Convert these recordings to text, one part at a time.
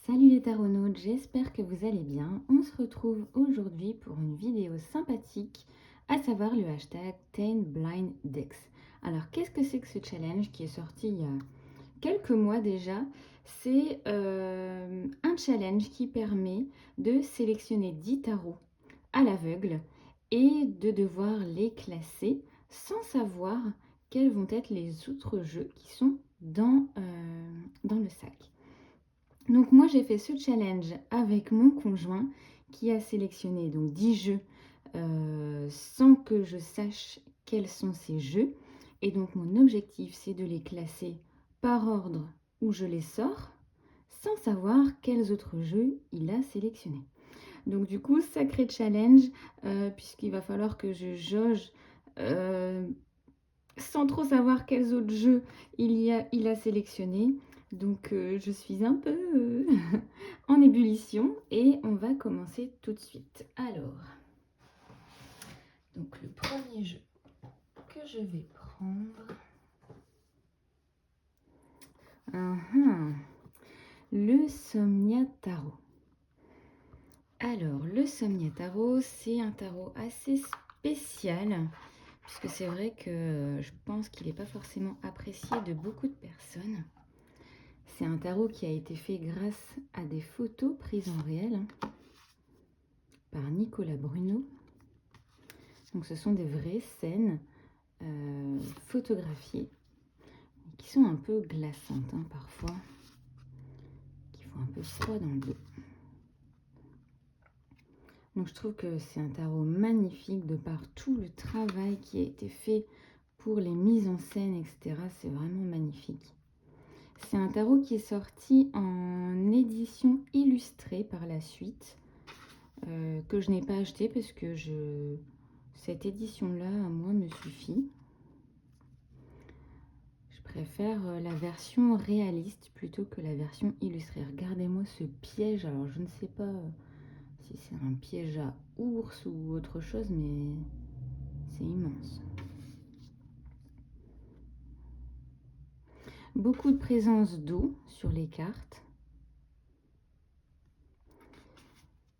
Salut les taronautes, j'espère que vous allez bien. On se retrouve aujourd'hui pour une vidéo sympathique, à savoir le hashtag 10 Blind Decks. Alors qu'est-ce que c'est que ce challenge qui est sorti il y a quelques mois déjà? C'est un challenge qui permet de sélectionner 10 tarots à l'aveugle et de devoir les classer sans savoir quels vont être les autres jeux qui sont dans le sac. Donc moi j'ai fait ce challenge avec mon conjoint qui a sélectionné donc 10 jeux sans que je sache quels sont ces jeux. Et donc mon objectif c'est de les classer par ordre où je les sors sans savoir quels autres jeux il a sélectionnés. Donc du coup sacré challenge puisqu'il va falloir que je jauge sans trop savoir quels autres jeux il a sélectionné. Donc je suis un peu en ébullition et on va commencer tout de suite. Alors, donc le premier jeu que je vais prendre, le Somnia Tarot. Alors, le Somnia Tarot, c'est un tarot assez spécial, puisque c'est vrai que je pense qu'il n'est pas forcément apprécié de beaucoup de personnes. C'est un tarot qui a été fait grâce à des photos prises en réel par Nicolas Bruno. Donc ce sont des vraies scènes photographiées qui sont un peu glaçantes parfois, qui font un peu froid dans le dos. Donc je trouve que c'est un tarot magnifique de par tout le travail qui a été fait pour les mises en scène, etc. C'est vraiment magnifique. C'est un tarot qui est sorti en édition illustrée par la suite, que je n'ai pas acheté parce que cette édition-là, à moi, me suffit. Je préfère la version réaliste plutôt que la version illustrée. Regardez-moi ce piège. Alors, je ne sais pas si c'est un piège à ours ou autre chose, mais c'est immense. Beaucoup de présence d'eau sur les cartes.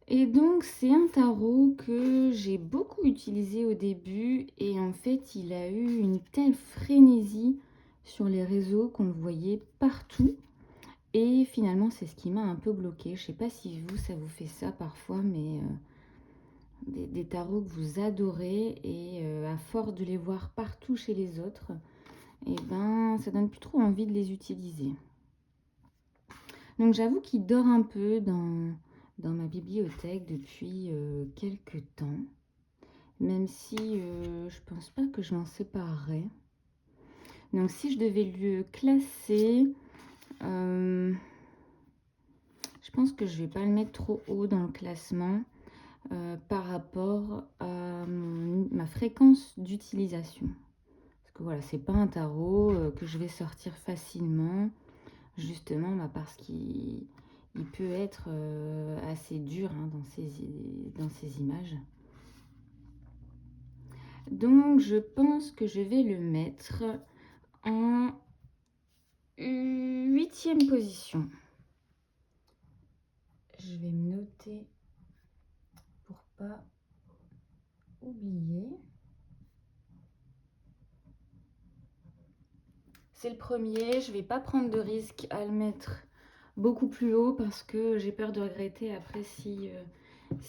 Et donc, c'est un tarot que j'ai beaucoup utilisé au début. Et en fait, il a eu une telle frénésie sur les réseaux qu'on le voyait partout. Et finalement, c'est ce qui m'a un peu bloqué. Je ne sais pas si vous, ça vous fait ça parfois, mais des tarots que vous adorez et à force de les voir partout chez les autres, et ben, ça donne plus trop envie de les utiliser. Donc j'avoue qu'il dort un peu dans ma bibliothèque depuis quelques temps, même si je pense pas que je m'en séparerai. Donc si je devais le classer, je pense que je vais pas le mettre trop haut dans le classement par rapport à ma fréquence d'utilisation. Parce que voilà, c'est pas un tarot que je vais sortir facilement, justement parce qu'il peut être assez dur dans ses images. Donc je pense que je vais le mettre en 8e position. Je vais me noter pour pas oublier. C'est le premier, je vais pas prendre de risque à le mettre beaucoup plus haut parce que j'ai peur de regretter après s'il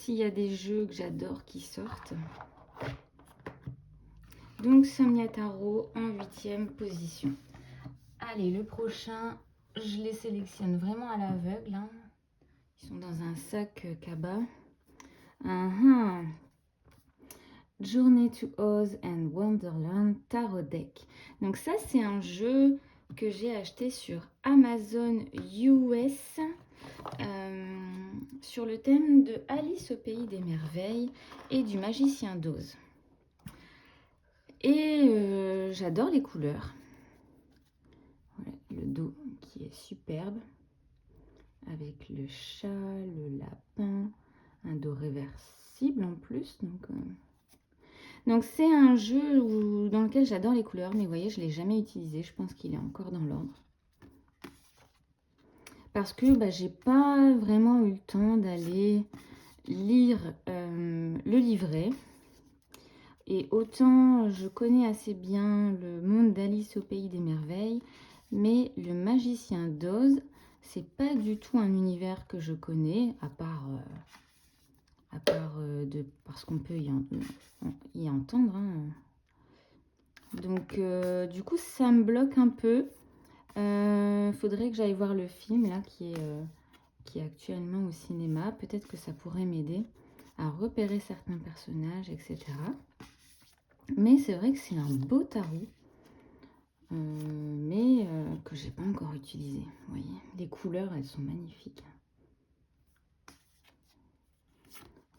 y a des jeux que j'adore qui sortent. Donc Somnia Tarot en 8e position. Allez, le prochain, je les sélectionne vraiment à l'aveugle. Ils sont dans un sac cabas. Journey to Oz and Wonderland Tarot Deck. Donc ça, c'est un jeu que j'ai acheté sur Amazon US sur le thème de Alice au pays des merveilles et du magicien d'Oz. Et j'adore les couleurs. Voilà, le dos qui est superbe avec le chat, le lapin, un dos réversible en plus. Donc c'est un jeu dans lequel j'adore les couleurs, mais vous voyez, je ne l'ai jamais utilisé. Je pense qu'il est encore dans l'ordre. parce que bah, j'ai pas vraiment eu le temps d'aller lire le livret. Et autant je connais assez bien le monde d'Alice au pays des merveilles, mais le magicien d'Oz, c'est pas du tout un univers que je connais, à part parce qu'on peut y entendre, hein. Donc du coup ça me bloque un peu. Faudrait que j'aille voir le film là qui est actuellement au cinéma. Peut-être que ça pourrait m'aider à repérer certains personnages, etc. Mais c'est vrai que c'est un beau tarot, mais que j'ai pas encore utilisé. Vous voyez, les couleurs, elles sont magnifiques.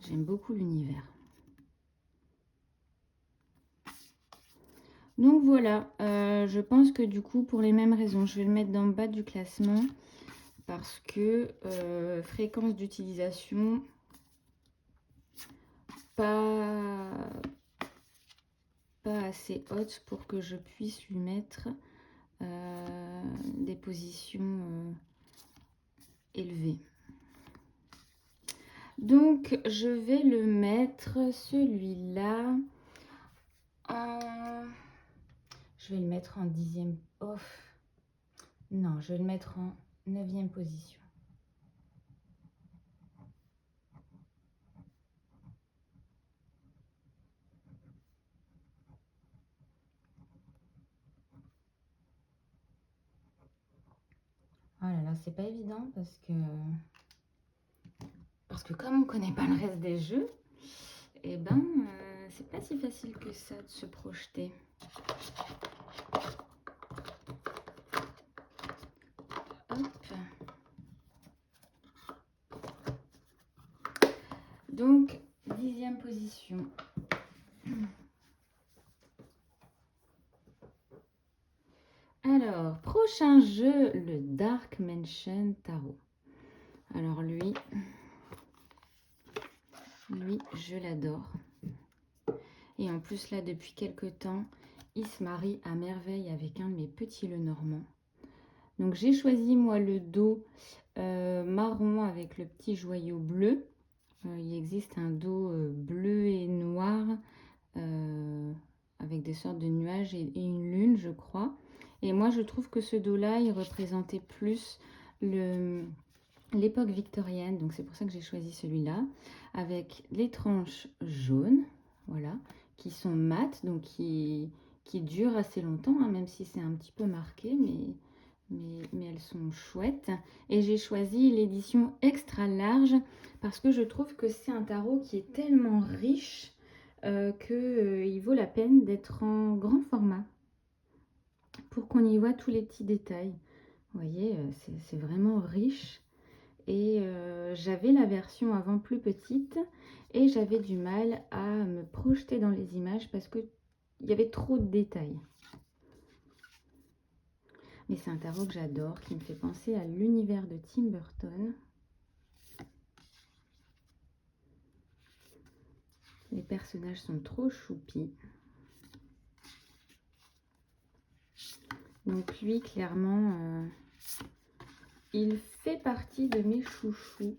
J'aime beaucoup l'univers. Donc voilà, je pense que du coup, pour les mêmes raisons, je vais le mettre dans le bas du classement parce que fréquence d'utilisation pas assez haute pour que je puisse lui mettre des positions élevées. Donc je vais le mettre, celui-là, en... Je vais le mettre en 10e. Off. Non, je vais le mettre en 9e position. Oh là là, c'est pas évident parce que comme on connaît pas le reste des jeux, et ben c'est pas si facile que ça de se projeter. Hop. Donc 10e position. Alors, prochain jeu, le Dark Mansion Tarot. Alors lui, je l'adore. Et en plus là, depuis quelques temps, il se marie à merveille avec un de mes petits Lenormand. Donc j'ai choisi moi le dos marron avec le petit joyau bleu. Il existe un dos bleu et noir avec des sortes de nuages et une lune, je crois. Et moi je trouve que ce dos-là, il représentait plus l'époque victorienne. Donc c'est pour ça que j'ai choisi celui-là. Avec les tranches jaunes, voilà, qui sont mates, donc qui durent assez longtemps, hein, même si c'est un petit peu marqué, mais elles sont chouettes. Et j'ai choisi l'édition extra large parce que je trouve que c'est un tarot qui est tellement riche qu'il vaut la peine d'être en grand format pour qu'on y voit tous les petits détails. Vous voyez, c'est vraiment riche. Et j'avais la version avant plus petite et j'avais du mal à me projeter dans les images parce qu'il y avait trop de détails. Mais c'est un tarot que j'adore, qui me fait penser à l'univers de Tim Burton. Les personnages sont trop choupis. Donc lui, clairement, il fait partie de mes chouchous.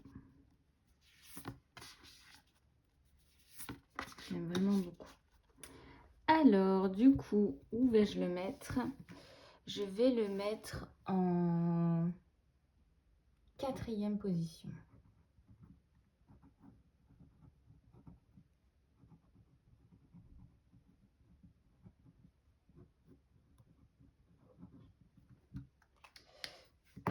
J'aime vraiment beaucoup. Alors, du coup, où vais-je le mettre? Je vais le mettre en 4e position.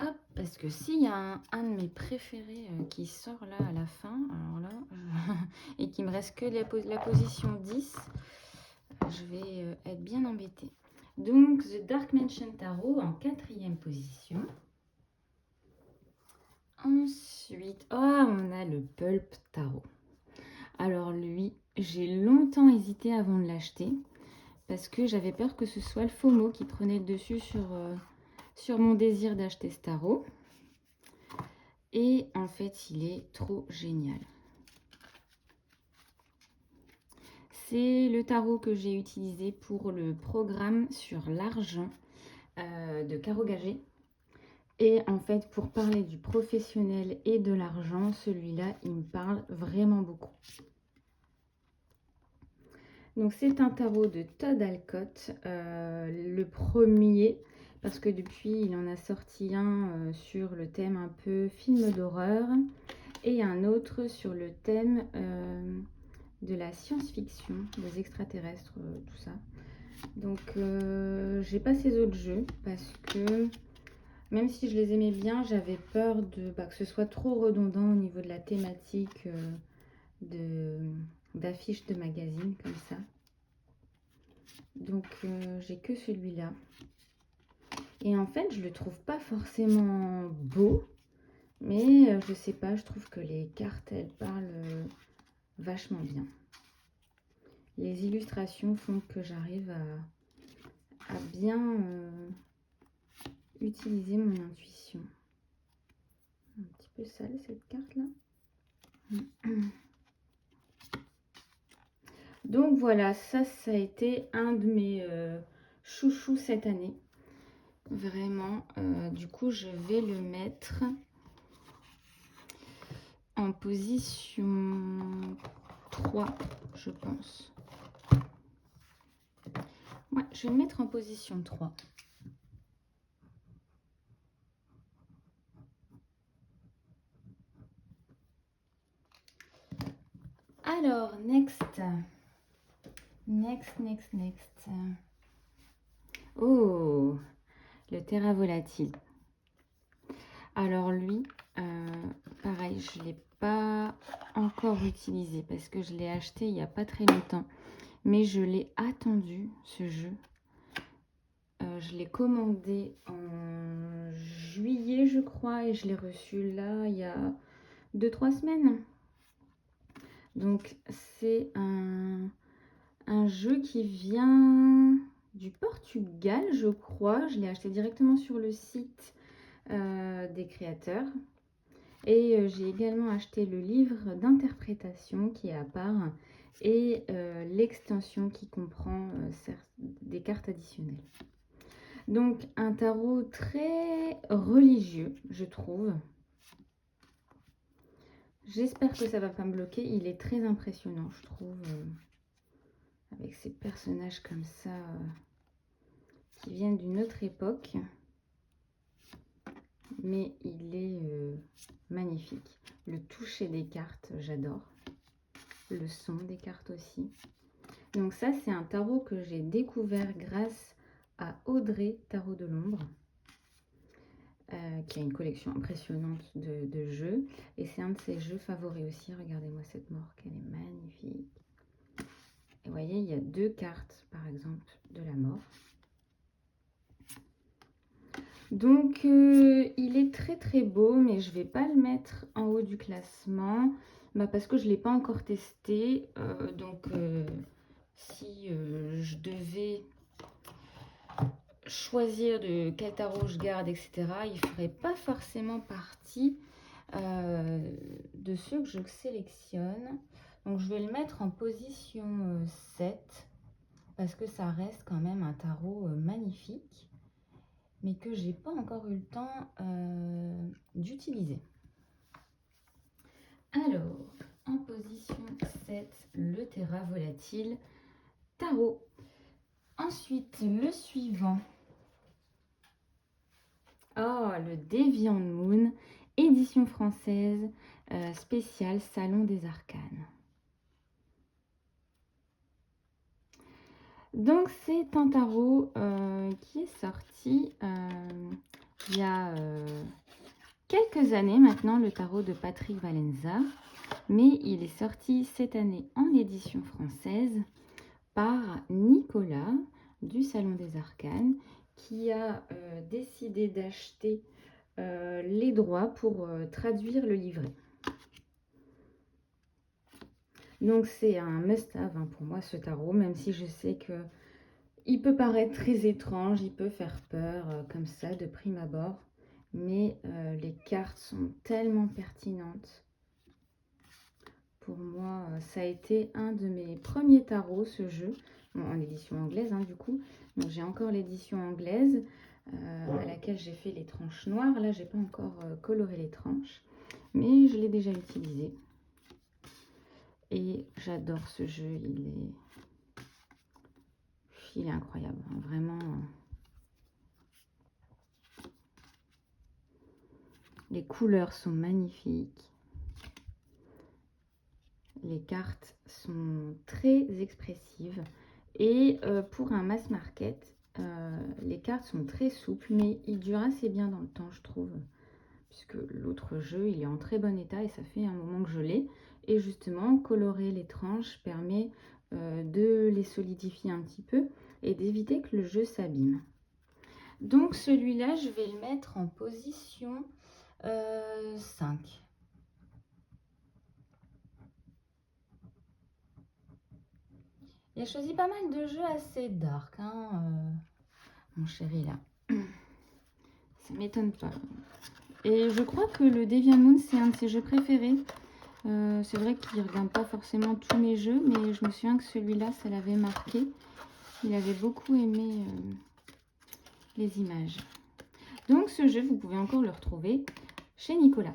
Hop, parce que s'il y a un de mes préférés qui sort là à la fin, alors là, et qu'il me reste que la position 10, je vais être bien embêtée. Donc, The Dark Mansion Tarot en 4e position. Ensuite, on a le Pulp Tarot. Alors lui, j'ai longtemps hésité avant de l'acheter parce que j'avais peur que ce soit le FOMO qui prenait le dessus sur mon désir d'acheter ce tarot. Et en fait, il est trop génial. C'est le tarot que j'ai utilisé pour le programme sur l'argent de Caro Gagé, Et en fait, pour parler du professionnel et de l'argent, celui-là, il me parle vraiment beaucoup. Donc, c'est un tarot de Todd Alcott, le premier, parce que depuis, il en a sorti un sur le thème un peu film d'horreur et un autre sur le thème de la science-fiction, des extraterrestres, tout ça. Donc, j'ai pas ces autres jeux parce que même si je les aimais bien, j'avais peur que ce soit trop redondant au niveau de la thématique d'affiches de magazines comme ça. Donc j'ai que celui-là. Et en fait, je le trouve pas forcément beau, mais je sais pas, je trouve que les cartes, elles parlent vachement bien. Les illustrations font que j'arrive à bien utiliser mon intuition. Un petit peu sale cette carte-là. Donc voilà, ça a été un de mes chouchous cette année. Vraiment, du coup, je vais le mettre en position 3, je pense. Ouais, je vais le mettre en position 3. Alors, next. Oh, le Terra Volatile. Alors lui, pareil, je ne l'ai pas encore utilisé parce que je l'ai acheté il n'y a pas très longtemps. Mais je l'ai attendu, ce jeu. Je l'ai commandé en juillet, je crois, et je l'ai reçu là, il y a 2-3 semaines. Donc, c'est un jeu qui vient du Portugal, je crois. Je l'ai acheté directement sur le site des créateurs. Et j'ai également acheté le livre d'interprétation qui est à part et l'extension qui comprend des cartes additionnelles. Donc un tarot très religieux, je trouve. J'espère que ça ne va pas me bloquer. Il est très impressionnant, je trouve, avec ces personnages comme ça qui viennent d'une autre époque. Mais il est magnifique. Le toucher des cartes, j'adore. Le son des cartes aussi. Donc ça, c'est un tarot que j'ai découvert grâce à Audrey Tarot de l'Ombre, qui a une collection impressionnante de jeux. Et c'est un de ses jeux favoris aussi. Regardez-moi cette morque, elle est magnifique. Et vous voyez, il y a 2 cartes, par exemple, de la mort. Donc, il est très très beau, mais je ne vais pas le mettre en haut du classement. Parce que je ne l'ai pas encore testé. Si je devais choisir de quel tarot je garde, etc., il ne ferait pas forcément partie de ceux que je sélectionne. Donc je vais le mettre en position 7 parce que ça reste quand même un tarot magnifique, mais que j'ai pas encore eu le temps d'utiliser. Alors, en position 7, le Terra Volatile Tarot. Ensuite, le suivant. Oh, le Deviant Moon, édition française, spéciale Salon des Arcanes. Donc, c'est un tarot qui est sorti il y a quelques années maintenant, le tarot de Patrick Valenza. Mais il est sorti cette année en édition française par Nicolas du Salon des Arcanes, qui a décidé d'acheter les droits pour traduire le livret. Donc c'est un must-have pour moi ce tarot, même si je sais que il peut paraître très étrange, il peut faire peur comme ça de prime abord, mais les cartes sont tellement pertinentes. Pour moi, ça a été un de mes premiers tarots, ce jeu, en édition anglaise du coup. Donc j'ai encore l'édition anglaise. à laquelle j'ai fait les tranches noires. Là, j'ai pas encore coloré les tranches, mais je l'ai déjà utilisé. Et j'adore ce jeu, il est incroyable, hein, vraiment. Les couleurs sont magnifiques. Les cartes sont très expressives. Et pour un mass market, les cartes sont très souples, mais ils durent assez bien dans le temps, je trouve. Puisque l'autre jeu, il est en très bon état et ça fait un moment que je l'ai. Et justement, colorer les tranches permet de les solidifier un petit peu et d'éviter que le jeu s'abîme. Donc celui-là, je vais le mettre en position 5. Il a choisi pas mal de jeux assez dark, hein, mon chéri là. Ça m'étonne pas. Et je crois que le Deviant Moon, c'est un de ses jeux préférés. C'est vrai qu'il ne regarde pas forcément tous mes jeux, mais je me souviens que celui-là, ça l'avait marqué. Il avait beaucoup aimé les images. Donc ce jeu, vous pouvez encore le retrouver chez Nicolas.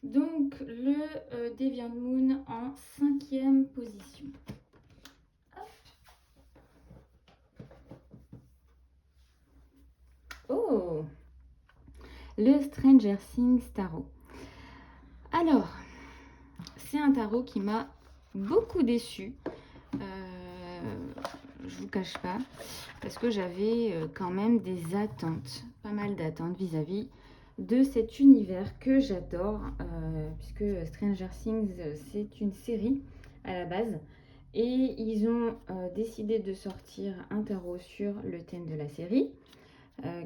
Donc le Deviant Moon en 5e position. Hop. Oh, le Stranger Things Tarot. Alors, c'est un tarot qui m'a beaucoup déçue. Je vous cache pas, parce que j'avais quand même des attentes, pas mal d'attentes vis-à-vis de cet univers que j'adore, puisque Stranger Things, c'est une série à la base, et ils ont décidé de sortir un tarot sur le thème de la série,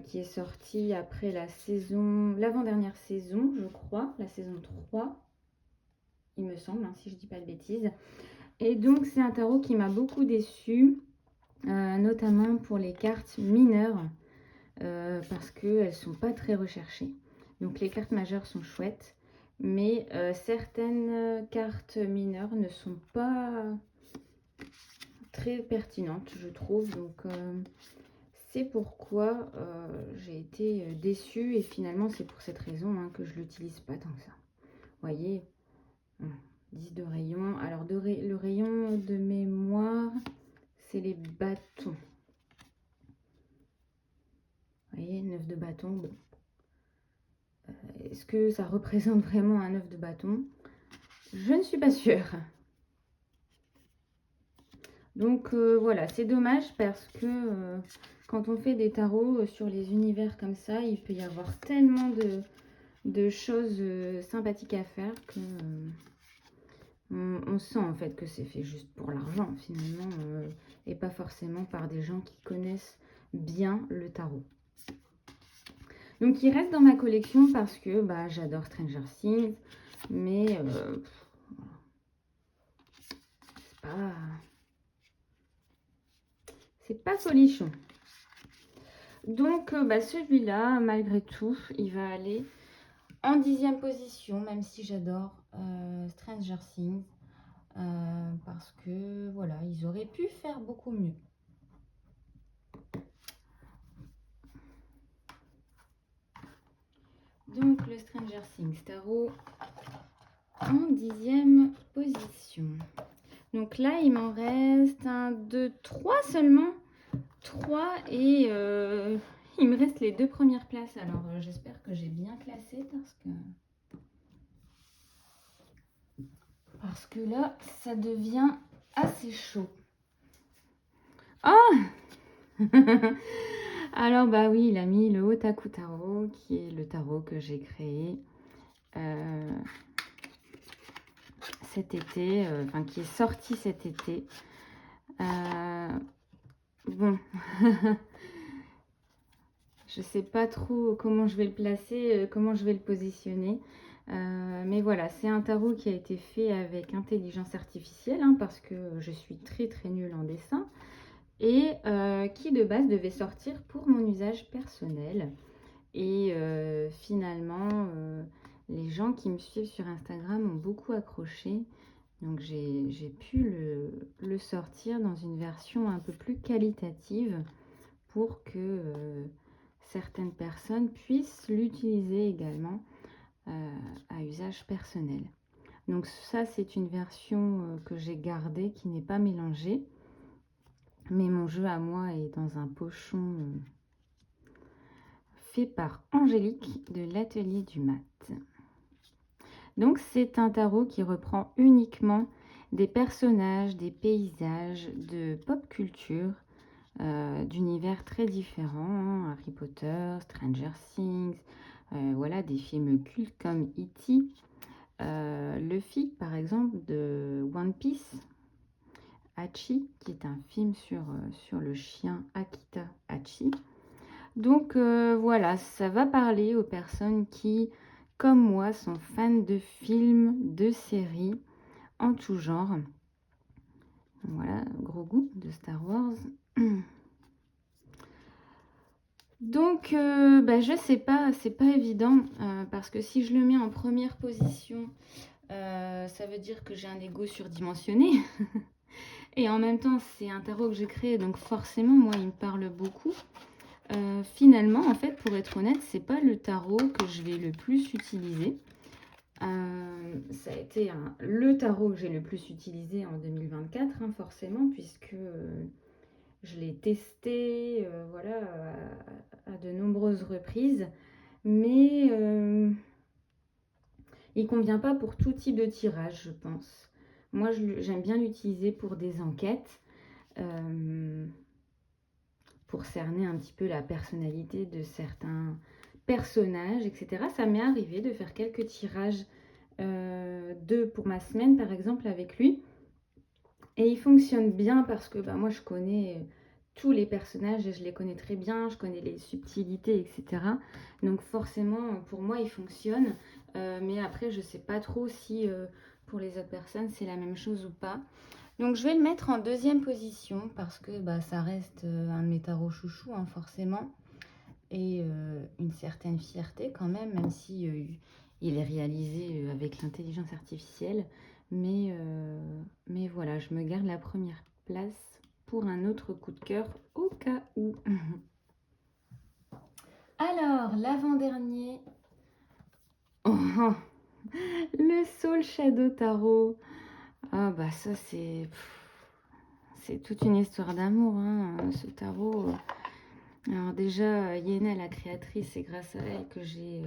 qui est sorti après l'avant-dernière saison, je crois, la saison 3, il me semble, hein, si je dis pas de bêtises. Et donc c'est un tarot qui m'a beaucoup déçue, notamment pour les cartes mineures, parce qu'elles ne sont pas très recherchées. Donc les cartes majeures sont chouettes, mais certaines cartes mineures ne sont pas très pertinentes, je trouve. Donc c'est pourquoi j'ai été déçue, et finalement c'est pour cette raison que je ne l'utilise pas tant que ça. Vous voyez, 10 de rayon. Alors le rayon de mémoire, c'est les bâtons. Vous voyez, 9 de bâton. Bon. Est-ce que ça représente vraiment un 9 de bâton? Je ne suis pas sûre. Donc voilà, c'est dommage parce que quand on fait des tarots sur les univers comme ça, il peut y avoir tellement de choses sympathiques à faire que on sent en fait que c'est fait juste pour l'argent finalement, et pas forcément par des gens qui connaissent bien le tarot. Donc il reste dans ma collection parce que j'adore Stranger Things, mais c'est pas folichon. Donc celui-là, malgré tout, il va aller en 10e position, même si j'adore Stranger Things, parce que voilà, ils auraient pu faire beaucoup mieux. Donc le Stranger Things Tarot en 10e position. Donc là, il m'en reste 1, 2, 3 seulement. 3 et il me reste les 2 premières places. Alors j'espère que j'ai bien classé parce que là, ça devient assez chaud. Oh Alors oui, il a mis le Otaku Tarot, qui est le tarot que j'ai créé cet été, qui est sorti cet été. Bon, je sais pas trop comment je vais le placer, comment je vais le positionner. Mais voilà, c'est un tarot qui a été fait avec intelligence artificielle, parce que je suis très nulle en dessin, et qui de base devait sortir pour mon usage personnel. Et finalement, les gens qui me suivent sur Instagram ont beaucoup accroché. Donc j'ai pu le sortir dans une version un peu plus qualitative pour que certaines personnes puissent l'utiliser également à usage personnel. Donc ça, c'est une version que j'ai gardée, qui n'est pas mélangée. Mais mon jeu à moi est dans un pochon fait par Angélique de l'Atelier du Mat. Donc c'est un tarot qui reprend uniquement des personnages, des paysages de pop culture, d'univers très différents, hein, Harry Potter, Stranger Things, voilà, des films cultes comme E.T., Luffy par exemple de One Piece, Hachi, qui est un film sur le chien Akita Hachi. Donc voilà, ça va parler aux personnes qui, comme moi, sont fans de films, de séries, en tout genre. Voilà, gros goût de Star Wars. Donc, je sais pas, c'est pas évident, parce que si je le mets en première position, ça veut dire que j'ai un ego surdimensionné. Et en même temps, c'est un tarot que j'ai créé, donc forcément, moi, il me parle beaucoup. Finalement, en fait, pour être honnête, c'est pas le tarot que je vais le plus utiliser. Ça a été le tarot que j'ai le plus utilisé en 2024, hein, forcément, puisque je l'ai testé voilà, à de nombreuses reprises. Mais il ne convient pas pour tout type de tirage, je pense. Moi, j'aime bien l'utiliser pour des enquêtes, pour cerner un petit peu la personnalité de certains personnages, etc. Ça m'est arrivé de faire quelques tirages pour ma semaine, par exemple, avec lui. Et il fonctionne bien parce que moi, je connais tous les personnages et je les connais très bien, je connais les subtilités, etc. Donc forcément, pour moi, il fonctionne. Mais après, je ne sais pas trop si pour les autres personnes, c'est la même chose ou pas. Donc je vais le mettre en deuxième position parce que ça reste un de mes tarots chouchous, hein, forcément. Et une certaine fierté quand même, même si il est réalisé avec l'intelligence artificielle. Mais voilà, je me garde la première place pour un autre coup de cœur au cas où. Alors, l'avant-dernier. Oh, le Soul Shadow Tarot. Ah ça c'est toute une histoire d'amour, hein, ce tarot. Alors déjà, Yéna, la créatrice, c'est grâce à elle que j'ai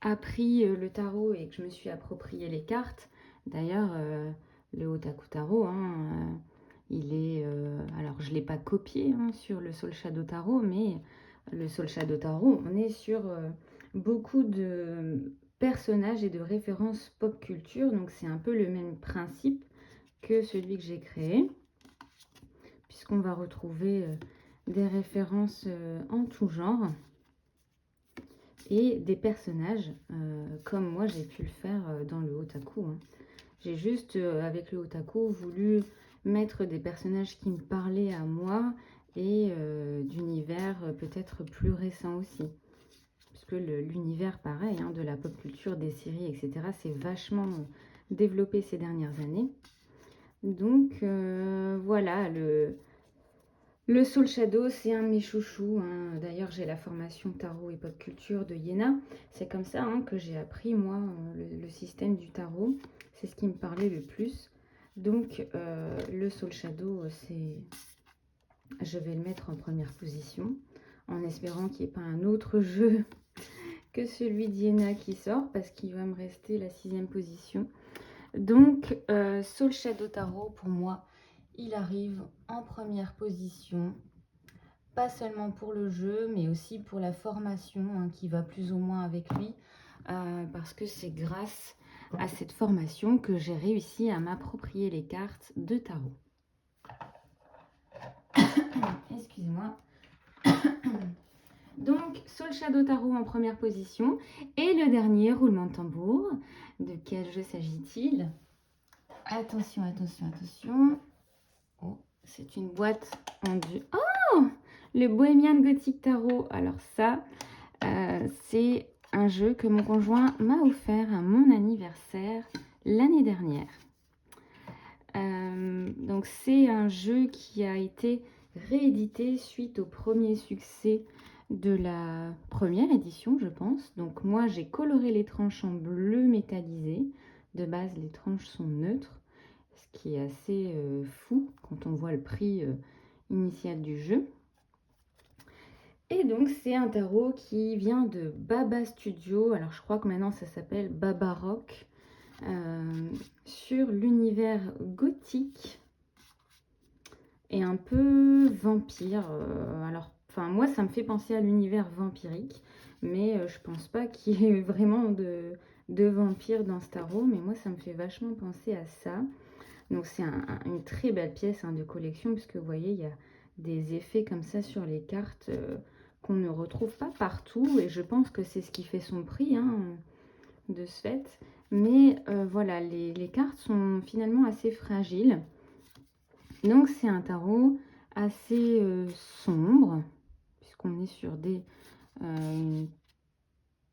appris le tarot et que je me suis approprié les cartes. D'ailleurs, le Otaku Tarot, hein, il est... alors, je ne l'ai pas copié hein, sur le Soul Shadow Tarot, mais le Soul Shadow Tarot, on est sur beaucoup de personnages et de références pop culture. Donc, c'est un peu le même principe que celui que j'ai créé, puisqu'on va retrouver des références en tout genre et des personnages comme moi j'ai pu le faire dans le Otaku. Hein. J'ai juste, avec le Otaku, voulu mettre des personnages qui me parlaient à moi et d'univers peut-être plus récent aussi. Puisque l'univers, pareil, hein, de la pop culture, des séries, etc., c'est vachement développé ces dernières années. Donc voilà, le Soul Shadow, c'est un de mes chouchous. Hein. D'ailleurs, j'ai la formation tarot et pop culture de Yéna. C'est comme ça hein, que j'ai appris, moi, le système du tarot. C'est ce qui me parlait le plus. Donc, le Soul Shadow, je vais le mettre en première position, en espérant qu'il n'y ait pas un autre jeu que celui d'Yéna qui sort, parce qu'il va me rester la 6e position. Donc, Soul Shadow Tarot, pour moi, il arrive en première position, pas seulement pour le jeu, mais aussi pour la formation hein, qui va plus ou moins avec lui, parce que c'est grâce à cette formation que j'ai réussi à m'approprier les cartes de tarot. Excusez-moi. Donc, Soul Shadow Tarot en première position. Et le dernier, roulement de tambour. De quel jeu s'agit-il? Attention, attention, attention. Oh, c'est une boîte en du... Oh, le Bohemian Gothic Tarot. Alors ça, c'est un jeu que mon conjoint m'a offert à mon anniversaire l'année dernière. Donc c'est un jeu qui a été réédité suite au premier succès de la première édition, je pense. Donc moi, j'ai coloré les tranches en bleu métallisé. De base, les tranches sont neutres, ce qui est assez fou quand on voit le prix initial du jeu. Et donc, c'est un tarot qui vient de Baba Studio. Alors, je crois que maintenant, ça s'appelle Baba Rock. Sur l'univers gothique et un peu vampire. Alors, enfin, moi, ça me fait penser à l'univers vampirique, mais je pense pas qu'il y ait vraiment de vampires dans ce tarot, mais moi, ça me fait vachement penser à ça. Donc, c'est une très belle pièce de collection, puisque vous voyez, il y a des effets comme ça sur les cartes qu'on ne retrouve pas partout, et je pense que c'est ce qui fait son prix, de ce fait. Mais voilà, les cartes sont finalement assez fragiles. Donc c'est un tarot assez sombre, puisqu'on est sur une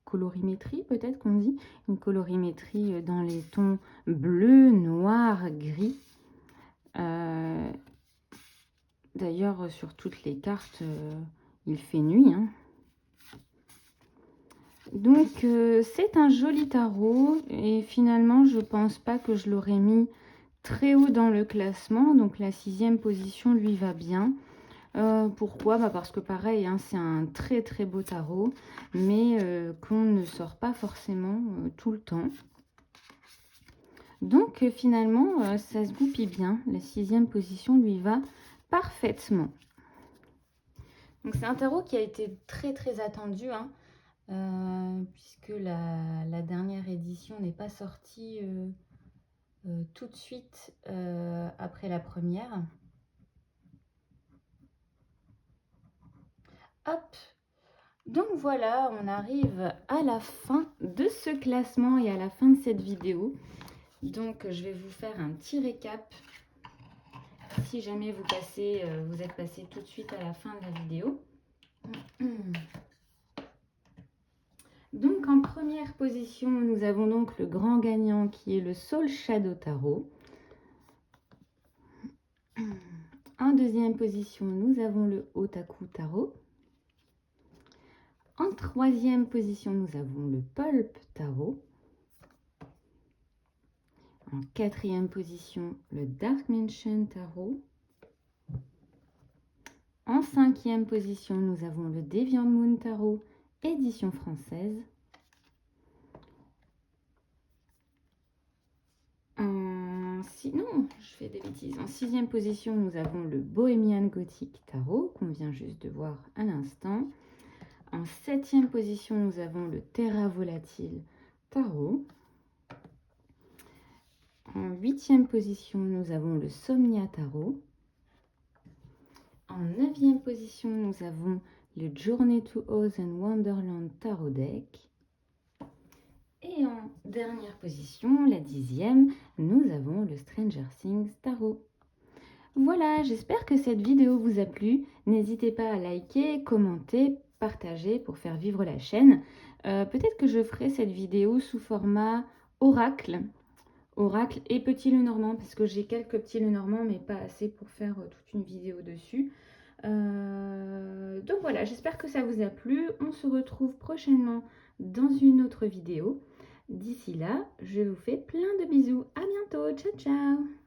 colorimétrie, peut-être qu'on dit, une colorimétrie dans les tons bleu, noir, gris. D'ailleurs, sur toutes les cartes, il fait nuit, Donc c'est un joli tarot, et finalement je pense pas que je l'aurais mis très haut dans le classement, donc la 6e position lui va bien. Pourquoi? Parce que pareil, c'est un très très beau tarot, mais qu'on ne sort pas forcément tout le temps. Donc finalement, ça se goupille bien, la 6e position lui va parfaitement. Donc c'est un tarot qui a été très très attendu, puisque la dernière édition n'est pas sortie tout de suite après la première. Hop! Donc voilà, on arrive à la fin de ce classement et à la fin de cette vidéo. Donc je vais vous faire un petit récap. Si jamais vous êtes passé tout de suite à la fin de la vidéo. Donc en première position, nous avons donc le grand gagnant qui est le Soul Shadow Tarot. En deuxième position, nous avons le Otaku Tarot. En troisième position, nous avons le Pulp Tarot. En quatrième position, le Dark Mansion Tarot. En cinquième position, nous avons le Deviant Moon Tarot, édition française. Non, je fais des bêtises. En sixième position, nous avons le Bohemian Gothic Tarot, qu'on vient juste de voir à l'instant. En septième position, nous avons le Terra Volatile Tarot. En huitième position, nous avons le Somnia Tarot. En neuvième position, nous avons le Journey to Oz and Wonderland Tarot Deck. Et en dernière position, la 10e, nous avons le Stranger Things Tarot. Voilà, j'espère que cette vidéo vous a plu. N'hésitez pas à liker, commenter, partager pour faire vivre la chaîne. Peut-être que je ferai cette vidéo sous format oracle et petit Lenormand, parce que j'ai quelques petits Lenormand, mais pas assez pour faire toute une vidéo dessus. Donc voilà, j'espère que ça vous a plu. On se retrouve prochainement dans une autre vidéo. D'ici là, je vous fais plein de bisous. À bientôt. Ciao, ciao.